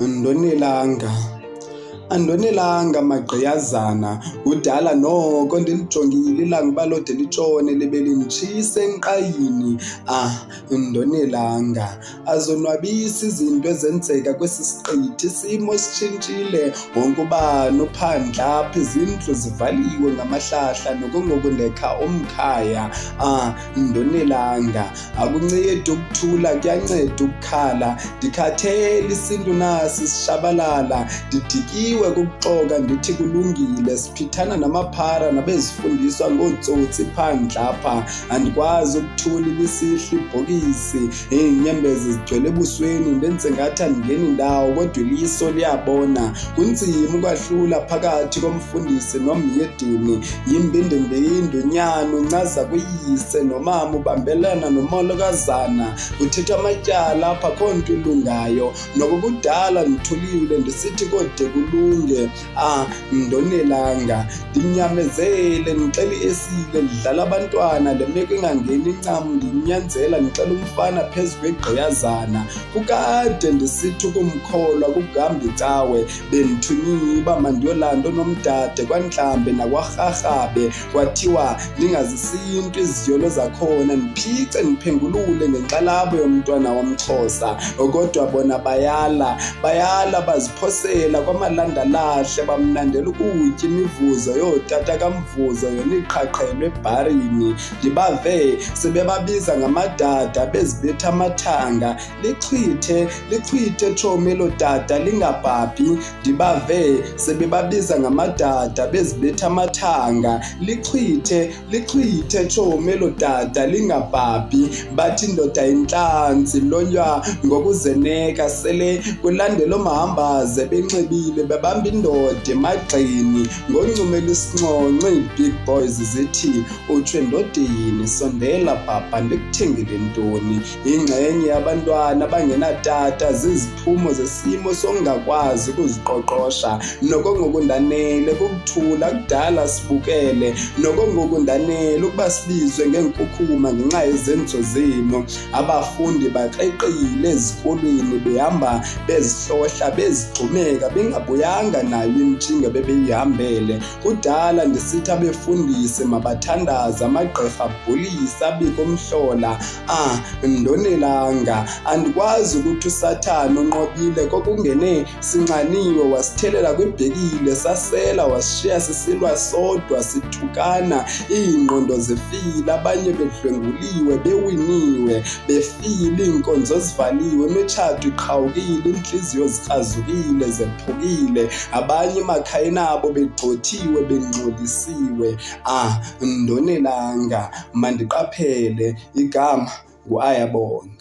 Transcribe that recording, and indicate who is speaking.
Speaker 1: Ndonelanga. Andonelanga magqiyazana, kudala noko ndilijongile ilanga uba lode litshone libe linditshisa enqayini. Ndonelanga, azonwabisi izinto ezenzeka kwesi siqithi, isimo sitshintshile, wonke ubani uphandle apha, izindlu zivaliwe ngamahlahla nokungoku ndekha umkhaya. Ndonelanga, akuncedi ukuthula, kuyanceda ukukhala. Ndikhathele isintu nasi sishabalala, ndidikiwe kukuxoka ndithi kulungile, siphithana namaphara nabezifundiswa ngootsotsi phandle apha. Andikwazi ukuthula ibisihla ibhokisi, iinyembezi zigcwele ebusweni, ndenze ngathi andingeni ndawo kodwa iliso liyabona. Kunzima ukwahlula phakathi komfundisi nomyedini, yimbindimbindo, unyana uncaza kuyise, nomama ubambelana nomolokazana, kuthethwa amatyala apha akho nto ilungayo. Noko kudala ndithulile ndisithi kode kulunge. Ndonelanga, ndimnyamezele ndixela esile, ndidlala abantwana, le meko ingangeni incam, ndinyanzela ndixela umfana phezu kwegqiyazana. Kukade ndisithi ukumkholwa kukuhamba icawe, bendithunyiwe uba mandiyolanda onomdade kwaNtlambe nakwaRharhabe, kwathiwa ndingazisintu iziyolo zakhona, ndiphice ndiphengulule ngenkxalabo yomntwana womXhosa. Kodwa bona bayala baziphosela kwamalandalahle, bamnandela ukutya imivuzo yootata kaMvuzo yona iqhaqhelwe ebharini. Ndibave sebebabiza ngamadada bezibetha amathanga, lichithe tshomi elo dada lingabhabhi. Ndibave sebebabiza ngamadada bezibetha amathanga, lichithe tshomi elo dada lingabhabhi. Bathi indoda yintlanzi ilonywa ngokuzeneka, sele kulandela omahambaze benxibile bebamba indoda emagxini ngoncumela isinconco. Ii-big boys zithi, utsho endodeni, sondela bhabha ndikuthengele ntoni. Ingxenye yabantwana abangenatata ziziphumo zesimo sokungakwazi ukuziqoqosha. Nokongoku ndanele kukuthula, kudala sibukele. Nokongoku ndanele ukuba sibizwe ngeenkukhuma ngenxa yezenzo zenu. Abafundi baxeqile ezikolweni, behamba bezihlohla bezigxumeka, bengabuyanga nayo imitshinga bebeyihambele. Kudala ndisithi abefundisi mabathandaze, amagqirha abhulise, abike umhlola. Ndonelanga, andikwazi ukuthi uSathane unqobile, kokungene sinxaniwe wasithelela kwibhekile, sasela wasishiya sisilwa sodwa sithukana. Iingqondo zifile, abanye bedlwenguliwe bewiniwe, befile, iinkonzo zivaliwe, imitshato iqhawukile, iintliziyo zikrazukile zephukile, abanye emakhayeni abo begxothiwe bengcolisiwe. Ndonelanga, mandiqaphele, igama nguAyabonga.